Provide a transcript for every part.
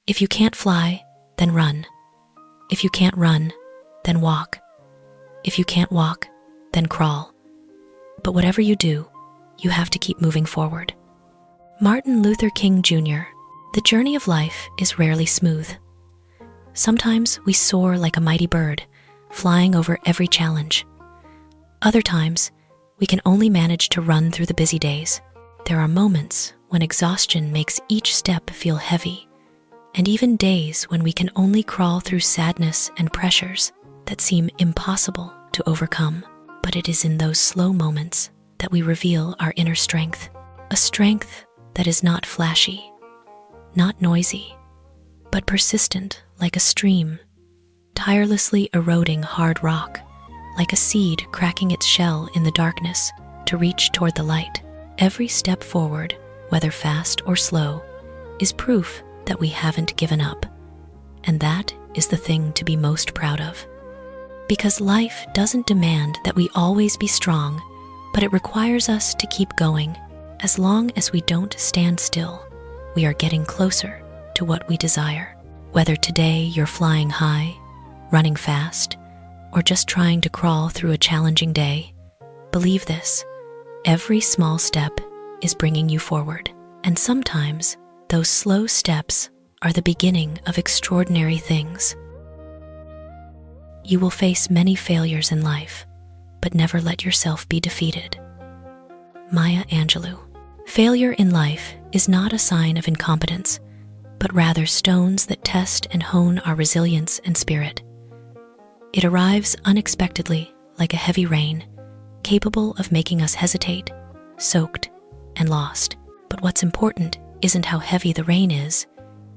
If you can't fly, then run. If you can't run, then walk. If you can't walk, then crawl. But whatever you do, you have to keep moving forward. Martin Luther King Jr. The journey of life is rarely smooth. Sometimes we soar like a mighty bird, flying over every challenge. Other times, we can only manage to run through the busy days. There are moments when exhaustion makes each step feel heavy, and even days when we can only crawl through sadness and pressures that seem impossible to overcome. But it is in those slow moments that we reveal our inner strength, a strength that is not flashy, not noisy, but persistent like a stream, tirelessly eroding hard rock, like a seed cracking its shell in the darkness to reach toward the light. Every step forward, whether fast or slow, is proof that we haven't given up, and that is the thing to be most proud of. Because life doesn't demand that we always be strong, but it requires us to keep going. As long as we don't stand still, we are getting closer to what we desire. Whether today you're flying high, running fast, or just trying to crawl through a challenging day, believe this: every small step is bringing you forward. And sometimes, those slow steps are the beginning of extraordinary things. You will face many failures in life, but never let yourself be defeated. Maya Angelou. Failure in life is not a sign of incompetence, but rather stones that test and hone our resilience and spirit. It arrives unexpectedly, like a heavy rain, capable of making us hesitate, soaked, and lost. But what's important isn't how heavy the rain is,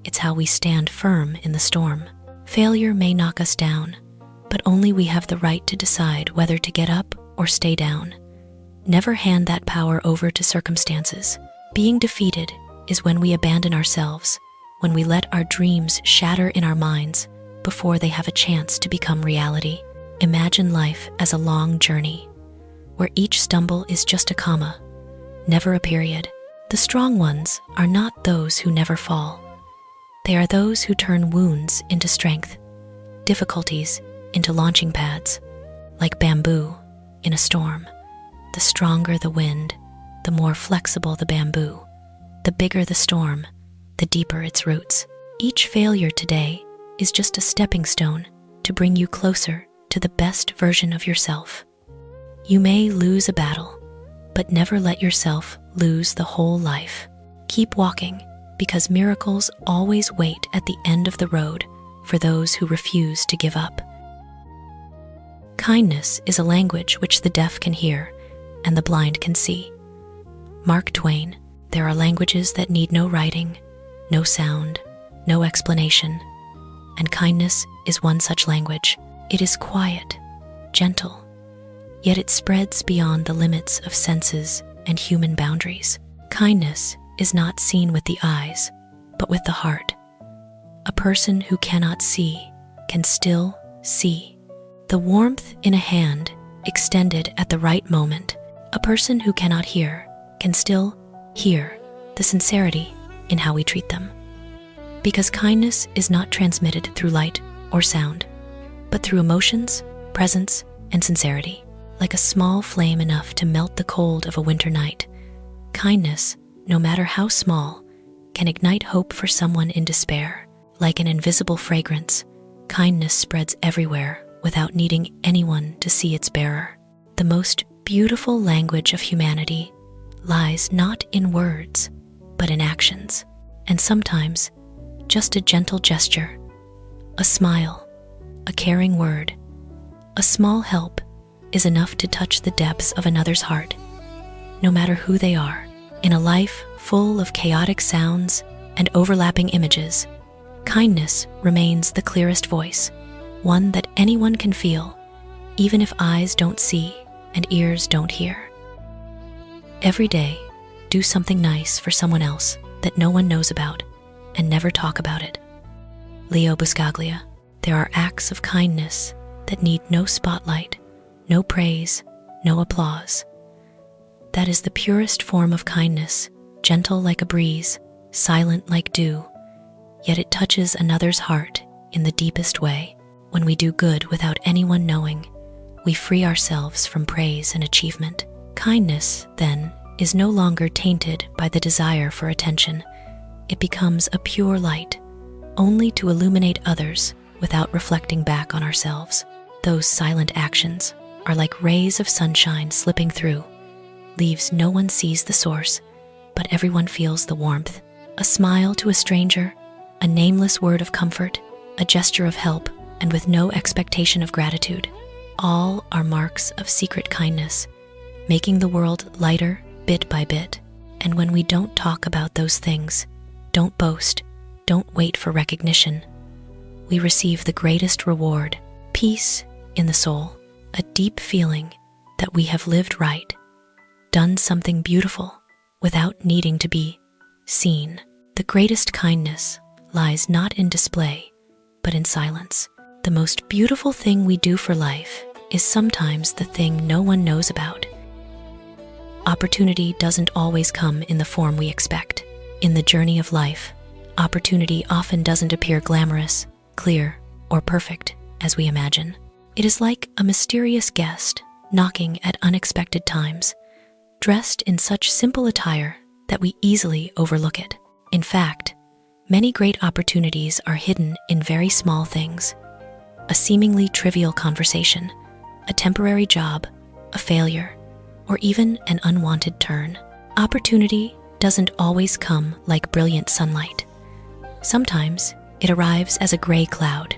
it's how we stand firm in the storm. Failure may knock us down, but only we have the right to decide whether to get up or stay down. Never hand that power over to circumstances. Being defeated is when we abandon ourselves, when we let our dreams shatter in our minds before they have a chance to become reality. Imagine life as a long journey, where each stumble is just a comma, never a period. The strong ones are not those who never fall. They are those who turn wounds into strength, difficulties into launching pads. Like bamboo in a storm, the stronger the wind, the more flexible the bamboo. The bigger the storm, the deeper its roots. Each failure today is just a stepping stone to bring you closer to the best version of yourself. You may lose a battle, but never let yourself lose the whole life. Keep walking, because miracles always wait at the end of the road for those who refuse to give up. Kindness is a language which the deaf can hear and the blind can see. Mark Twain. There are languages that need no writing, no sound, no explanation, and kindness is one such language. It is quiet, gentle, yet it spreads beyond the limits of senses and human boundaries. Kindness is not seen with the eyes, but with the heart. A person who cannot see can still see. The warmth in a hand extended at the right moment. A person who cannot hear can still hear the sincerity in how we treat them. Because kindness is not transmitted through light or sound, but through emotions, presence, and sincerity. Like a small flame enough to melt the cold of a winter night, kindness, no matter how small, can ignite hope for someone in despair. Like an invisible fragrance, kindness spreads everywhere without needing anyone to see its bearer. The most beautiful language of humanity lies not in words, but in actions. And sometimes, just a gentle gesture, a smile, a caring word, a small help is enough to touch the depths of another's heart, no matter who they are. In a life full of chaotic sounds and overlapping images, kindness remains the clearest voice, one that anyone can feel, even if eyes don't see and ears don't hear. Every day, do something nice for someone else that no one knows about, and never talk about it. Leo Buscaglia. There are acts of kindness that need no spotlight, no praise, no applause. That is the purest form of kindness, gentle like a breeze, silent like dew, yet it touches another's heart in the deepest way. When we do good without anyone knowing, we free ourselves from praise and achievement. Kindness, then, is no longer tainted by the desire for attention. It becomes a pure light, only to illuminate others without reflecting back on ourselves. Those silent actions are like rays of sunshine slipping through leaves. No one sees the source, but everyone feels the warmth. A smile to a stranger, a nameless word of comfort, a gesture of help, and with no expectation of gratitude. All are marks of secret kindness, making the world lighter bit by bit. And when we don't talk about those things, don't boast, don't wait for recognition, we receive the greatest reward, peace in the soul, a deep feeling that we have lived right, done something beautiful without needing to be seen. The greatest kindness lies not in display, but in silence. The most beautiful thing we do for life is sometimes the thing no one knows about. Opportunity doesn't always come in the form we expect. In the journey of life, opportunity often doesn't appear glamorous, clear, or perfect as we imagine. It is like a mysterious guest knocking at unexpected times, dressed in such simple attire that we easily overlook it. In fact, many great opportunities are hidden in very small things. A seemingly trivial conversation, a temporary job, a failure, or even an unwanted turn. Opportunity doesn't always come like brilliant sunlight. Sometimes it arrives as a gray cloud,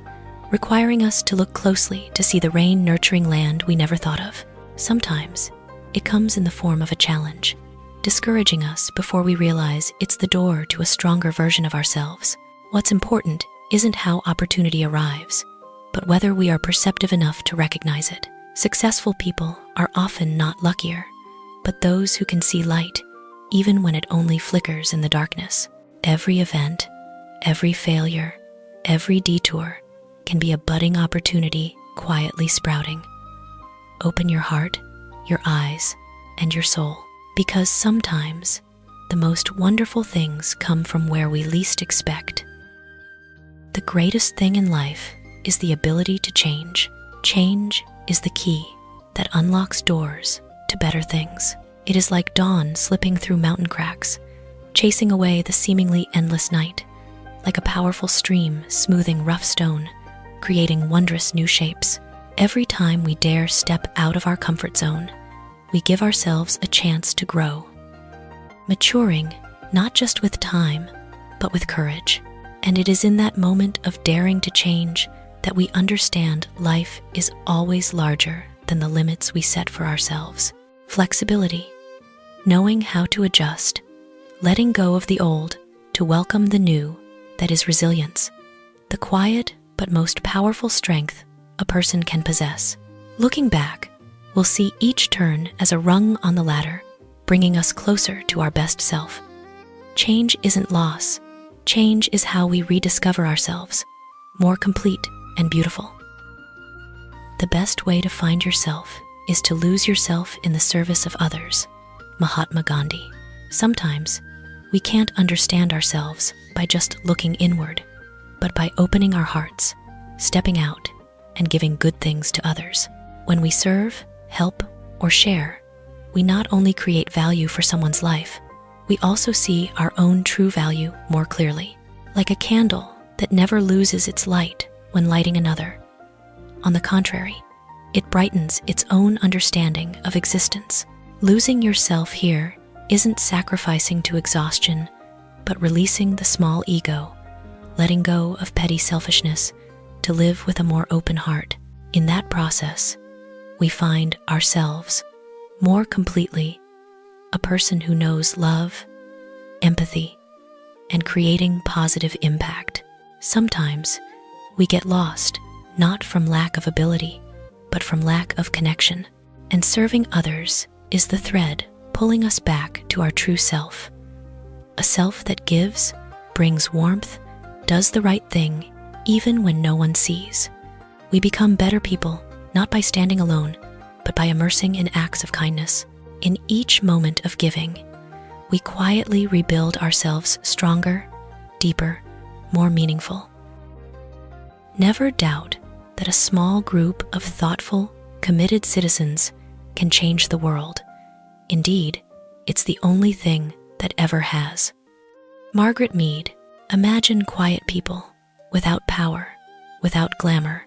requiring us to look closely to see the rain-nurturing land we never thought of. Sometimes it comes in the form of a challenge, discouraging us before we realize it's the door to a stronger version of ourselves. What's important isn't how opportunity arrives, but whether we are perceptive enough to recognize it. Successful people are often not luckier, but those who can see light, even when it only flickers in the darkness. Every event, every failure, every detour can be a budding opportunity quietly sprouting. Open your heart, your eyes, and your soul, because sometimes the most wonderful things come from where we least expect. The greatest thing in life is the ability to change. Change is the key that unlocks doors to better things. It is like dawn slipping through mountain cracks, chasing away the seemingly endless night, like a powerful stream smoothing rough stone, creating wondrous new shapes. Every time we dare step out of our comfort zone, we give ourselves a chance to grow, maturing not just with time, but with courage. And it is in that moment of daring to change that we understand life is always larger than the limits we set for ourselves. Flexibility, knowing how to adjust, letting go of the old to welcome the new, that is resilience, the quiet but most powerful strength a person can possess. Looking back, we'll see each turn as a rung on the ladder, bringing us closer to our best self. Change isn't loss. Change is how we rediscover ourselves, more complete and beautiful. The best way to find yourself is to lose yourself in the service of others. Mahatma Gandhi. Sometimes we can't understand ourselves by just looking inward, but by opening our hearts, stepping out, and giving good things to others. When we serve, help, or share, we not only create value for someone's life, we also see our own true value more clearly, like a candle that never loses its light when lighting another. On the contrary, it brightens its own understanding of existence. Losing yourself here isn't sacrificing to exhaustion, but releasing the small ego, letting go of petty selfishness to live with a more open heart. In that process, we find ourselves more completely, a person who knows love, empathy, and creating positive impact. Sometimes we get lost, not from lack of ability, but from lack of connection. And serving others is the thread pulling us back to our true self. A self that gives, brings warmth, does the right thing, even when no one sees. We become better people, not by standing alone, but by immersing in acts of kindness. In each moment of giving, we quietly rebuild ourselves stronger, deeper, more meaningful. Never doubt that a small group of thoughtful, committed citizens can change the world. Indeed, it's the only thing that ever has. Margaret Mead: imagine quiet people, without power, without glamour,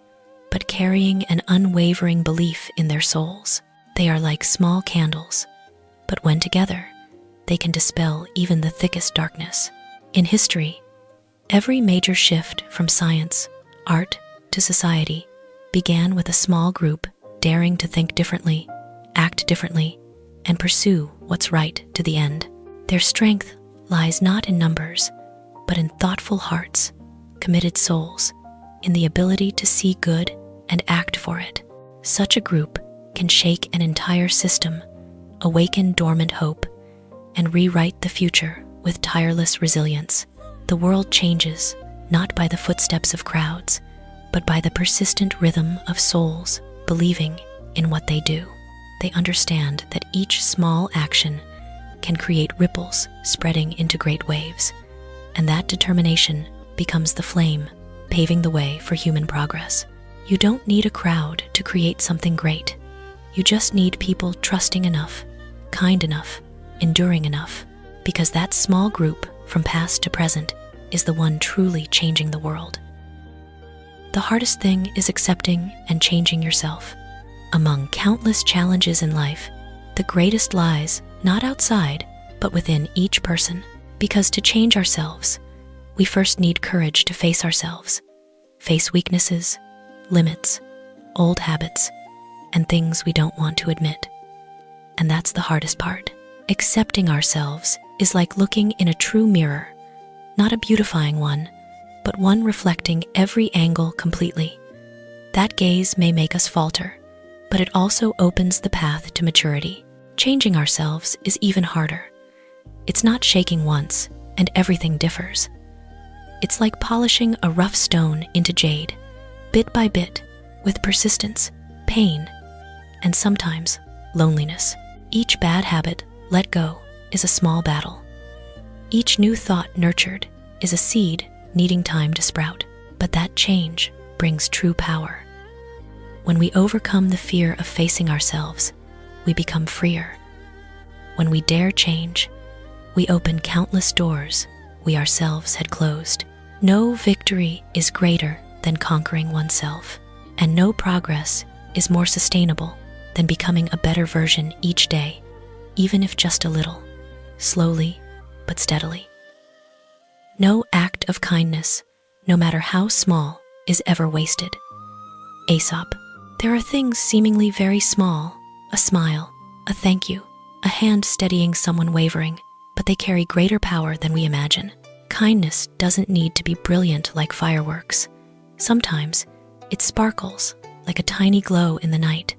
but carrying an unwavering belief in their souls. They are like small candles, but when together, they can dispel even the thickest darkness. In history, every major shift from science, art, to society began with a small group daring to think differently, act differently, and pursue what's right to the end. Their strength lies not in numbers, but in thoughtful hearts, committed souls, in the ability to see good and act for it. Such a group can shake an entire system, awaken dormant hope, and rewrite the future with tireless resilience. The world changes not by the footsteps of crowds, but by the persistent rhythm of souls believing in what they do. They understand that each small action can create ripples spreading into great waves, and that determination becomes the flame paving the way for human progress. You don't need a crowd to create something great. You just need people trusting enough, kind enough, enduring enough, because that small group from past to present is the one truly changing the world. The hardest thing is accepting and changing yourself. Among countless challenges in life, the greatest lies not outside, but within each person. Because to change ourselves, we first need courage to face ourselves, face weaknesses, limits, old habits, and things we don't want to admit. And that's the hardest part. Accepting ourselves is like looking in a true mirror, not a beautifying one, but one reflecting every angle completely. That gaze may make us falter, but it also opens the path to maturity. Changing ourselves is even harder. It's not shaking once, and everything differs. It's like polishing a rough stone into jade, bit by bit, with persistence, pain, and sometimes loneliness. Each bad habit let go is a small battle. Each new thought nurtured is a seed needing time to sprout. But that change brings true power. When we overcome the fear of facing ourselves, we become freer. When we dare change, we open countless doors we ourselves had closed. No victory is greater than conquering oneself, and no progress is more sustainable than becoming a better version each day, even if just a little, slowly but steadily. No act of kindness, no matter how small, is ever wasted. Aesop: there are things seemingly very small, a smile, a thank you, a hand steadying someone wavering, but they carry greater power than we imagine. Kindness doesn't need to be brilliant like fireworks. Sometimes it sparkles like a tiny glow in the night,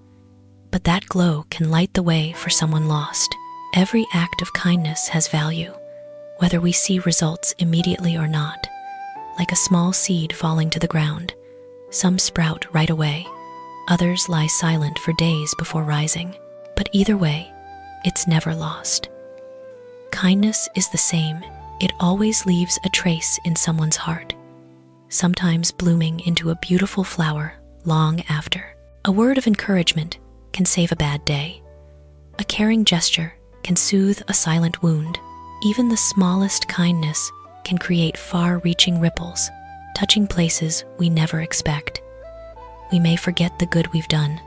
but that glow can light the way for someone lost. Every act of kindness has value, whether we see results immediately or not. Like a small seed falling to the ground, some sprout right away, others lie silent for days before rising. But either way, it's never lost. Kindness is the same. It always leaves a trace in someone's heart, sometimes blooming into a beautiful flower long after. A word of encouragement can save a bad day. A caring gesture can soothe a silent wound. Even the smallest kindness can create far-reaching ripples, touching places we never expect. We may forget the good we've done,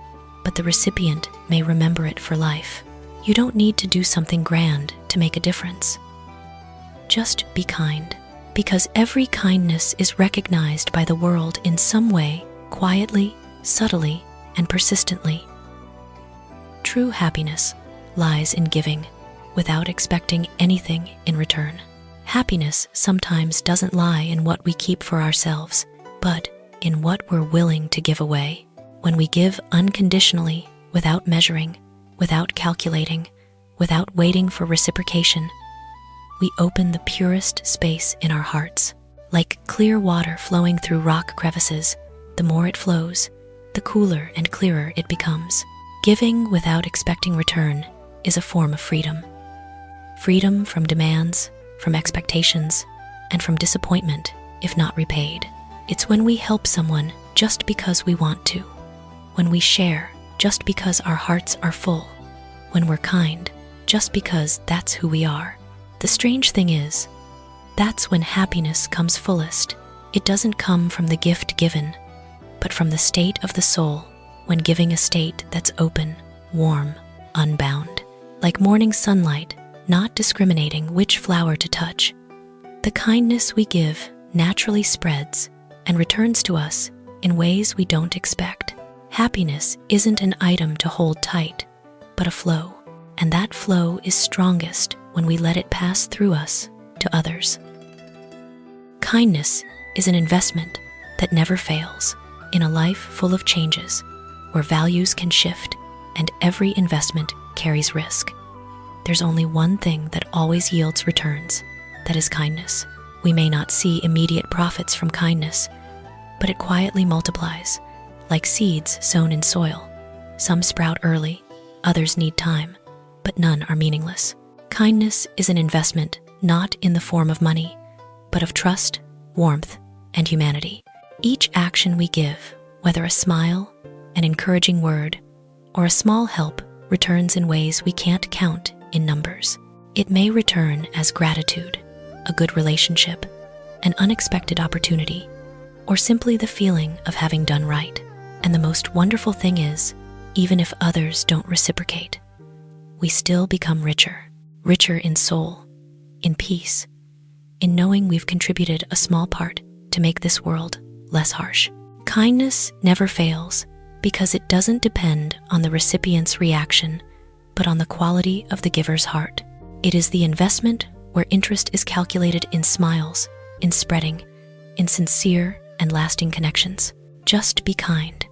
but the recipient may remember it for life. You don't need to do something grand to make a difference. Just be kind, because every kindness is recognized by the world in some way, quietly, subtly, and persistently. True happiness lies in giving, without expecting anything in return. Happiness sometimes doesn't lie in what we keep for ourselves, but in what we're willing to give away. When we give unconditionally, without measuring, without calculating, without waiting for reciprocation, we open the purest space in our hearts. Like clear water flowing through rock crevices, the more it flows, the cooler and clearer it becomes. Giving without expecting return is a form of freedom. Freedom from demands, from expectations, and from disappointment if not repaid. It's when we help someone just because we want to, when we share just because our hearts are full, when we're kind just because that's who we are. The strange thing is, that's when happiness comes fullest. It doesn't come from the gift given, but from the state of the soul when giving a state that's open, warm, unbound, like morning sunlight, not discriminating which flower to touch. The kindness we give naturally spreads and returns to us in ways we don't expect. Happiness isn't an item to hold tight, but a flow, and that flow is strongest when we let it pass through us to others. Kindness is an investment that never fails in a life full of changes, where values can shift and every investment carries risk. There's only one thing that always yields returns, that is kindness. We may not see immediate profits from kindness, but it quietly multiplies, like seeds sown in soil. Some sprout early, others need time, but none are meaningless. Kindness is an investment not in the form of money, but of trust, warmth, and humanity. Each action we give, whether a smile, an encouraging word, or a small help, returns in ways we can't count in numbers. It may return as gratitude, a good relationship, an unexpected opportunity, or simply the feeling of having done right. And the most wonderful thing is, even if others don't reciprocate, we still become richer in soul, in peace, in knowing we've contributed a small part to make this world less harsh. Kindness never fails because it doesn't depend on the recipient's reaction, but on the quality of the giver's heart. It is the investment where interest is calculated in smiles, in spreading, in sincere and lasting connections. Just be kind,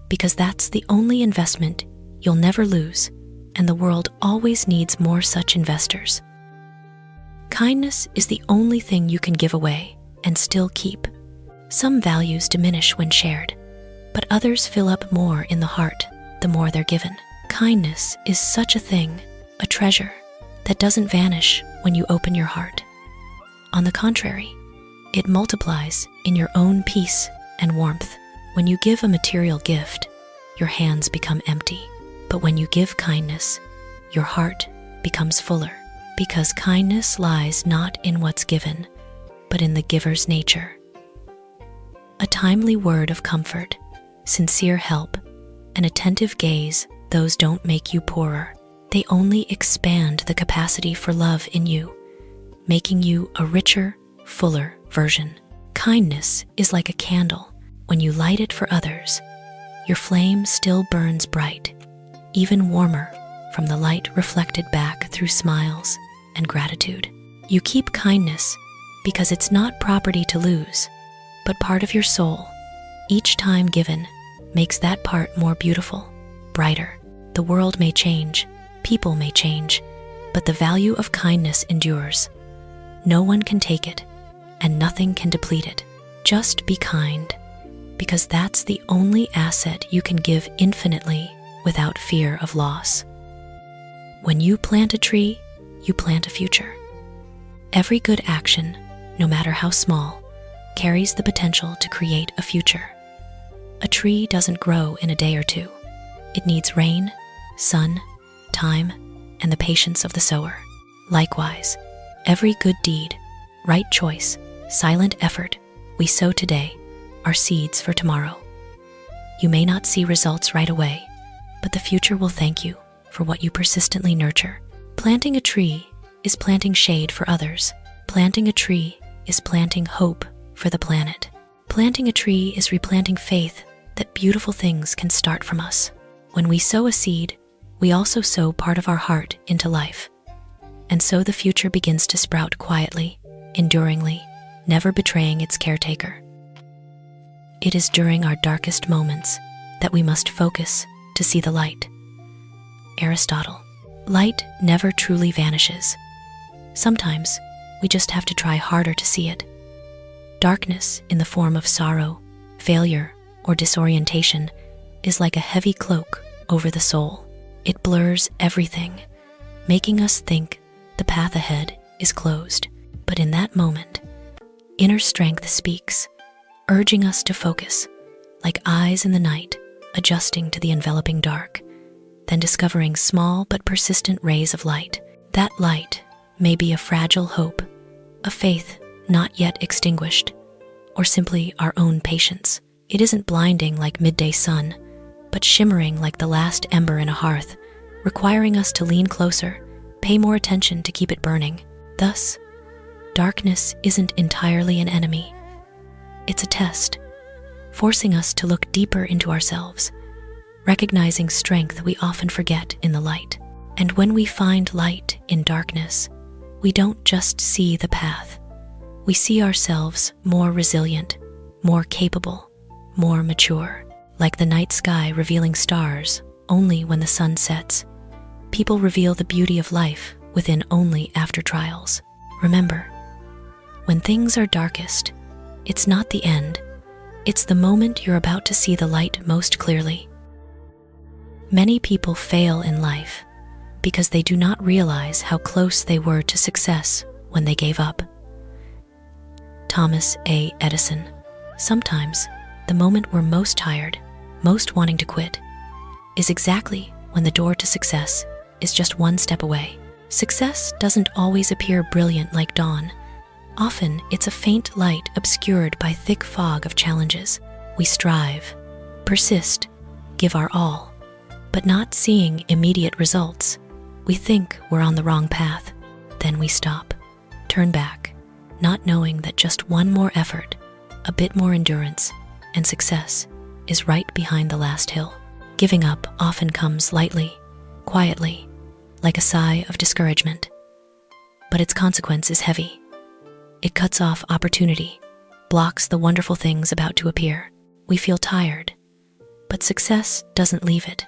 because that's the only investment you'll never lose, and the world always needs more such investors. Kindness is the only thing you can give away and still keep. Some values diminish when shared, but others fill up more in the heart the more they're given. Kindness is such a thing, a treasure, that doesn't vanish when you open your heart. On the contrary, it multiplies in your own peace and warmth. When you give a material gift, your hands become empty. But when you give kindness, your heart becomes fuller, because kindness lies not in what's given, but in the giver's nature. A timely word of comfort, sincere help, an attentive gaze, those don't make you poorer. They only expand the capacity for love in you, making you a richer, fuller version. Kindness is like a candle. When you light it for others, your flame still burns bright, even warmer from the light reflected back through smiles and gratitude. You keep kindness because it's not property to lose, but part of your soul. Each time given makes that part more beautiful, brighter. The world may change, people may change, but the value of kindness endures. No one can take it, and nothing can deplete it. Just be kind, because that's the only asset you can give infinitely without fear of loss. When you plant a tree, you plant a future. Every good action, no matter how small, carries the potential to create a future. A tree doesn't grow in a day or two. It needs rain, sun, time, and the patience of the sower. Likewise, every good deed, right choice, silent effort we sow today are seeds for tomorrow. You may not see results right away, but the future will thank you for what you persistently nurture. Planting a tree is planting shade for others. Planting a tree is planting hope for the planet. Planting a tree is replanting faith that beautiful things can start from us. When we sow a seed, we also sow part of our heart into life. And so the future begins to sprout quietly, enduringly, never betraying its caretaker. It is during our darkest moments that we must focus to see the light. Aristotle. Light never truly vanishes. Sometimes we just have to try harder to see it. Darkness in the form of sorrow, failure, or disorientation is like a heavy cloak over the soul. It blurs everything, making us think the path ahead is closed. But in that moment, Inner strength speaks, urging us to focus, like eyes in the night, adjusting to the enveloping dark, then discovering small but persistent rays of light. That light may be a fragile hope, a faith not yet extinguished, or simply our own patience. It isn't blinding like midday sun, but shimmering like the last ember in a hearth, requiring us to lean closer, pay more attention to keep it burning. Thus, darkness isn't entirely an enemy. It's a test, forcing us to look deeper into ourselves, recognizing strength we often forget in the light. And when we find light in darkness, we don't just see the path. We see ourselves more resilient, more capable, more mature. Like the night sky revealing stars only when the sun sets, people reveal the beauty of life within only after trials. Remember, when things are darkest, it's not the end, it's the moment you're about to see the light most clearly. Many people fail in life because they do not realize how close they were to success when they gave up. Thomas A. Edison. Sometimes, the moment we're most tired, most wanting to quit, is exactly when the door to success is just one step away. Success doesn't always appear brilliant like dawn. Often, it's a faint light obscured by thick fog of challenges. We strive, persist, give our all, but not seeing immediate results. We think we're on the wrong path. Then we stop, turn back, not knowing that just one more effort, a bit more endurance, and success is right behind the last hill. Giving up often comes lightly, quietly, like a sigh of discouragement. But its consequence is heavy. It cuts off opportunity, blocks the wonderful things about to appear. We feel tired, but success doesn't leave it,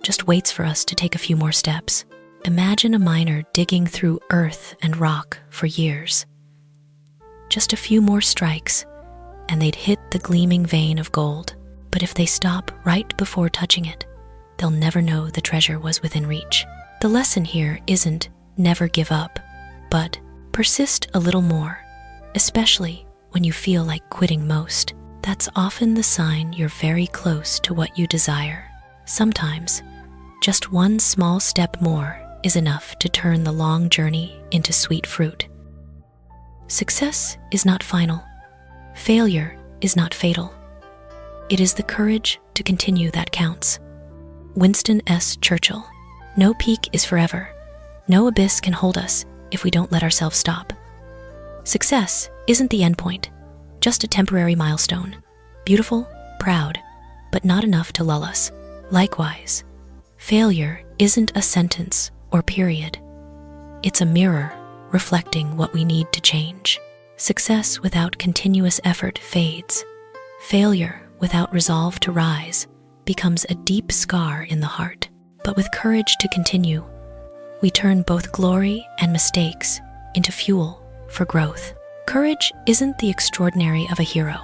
just waits for us to take a few more steps. Imagine a miner digging through earth and rock for years. Just a few more strikes, and they'd hit the gleaming vein of gold. But if they stop right before touching it, they'll never know the treasure was within reach. The lesson here isn't never give up, but persist a little more, especially when you feel like quitting most. That's often the sign you're very close to what you desire. Sometimes, just one small step more is enough to turn the long journey into sweet fruit. Success is not final. Failure is not fatal. It is the courage to continue that counts. Winston S. Churchill. No peak is forever. No abyss can hold us if we don't let ourselves stop. Success isn't the end point, just a temporary milestone. Beautiful, proud, but not enough to lull us. Likewise, failure isn't a sentence or period. It's a mirror reflecting what we need to change. Success without continuous effort fades. Failure without resolve to rise becomes a deep scar in the heart. But with courage to continue, we turn both glory and mistakes into fuel for growth. Courage isn't the extraordinary of a hero,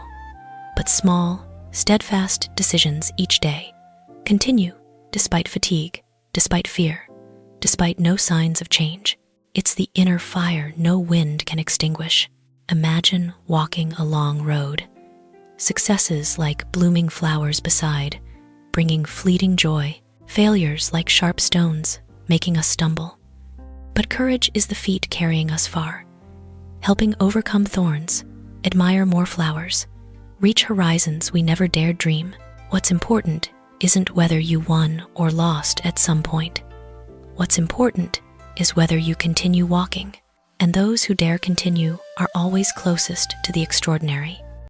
but small, steadfast decisions each day. Continue despite fatigue, despite fear, despite no signs of change. It's the inner fire no wind can extinguish. Imagine walking a long road. Successes like blooming flowers beside, bringing fleeting joy. Failures like sharp stones, making us stumble. But courage is the feet carrying us far, helping overcome thorns, admire more flowers, reach horizons we never dared dream. What's important isn't whether you won or lost at some point. What's important is whether you continue walking, and those who dare continue are always closest to the extraordinary.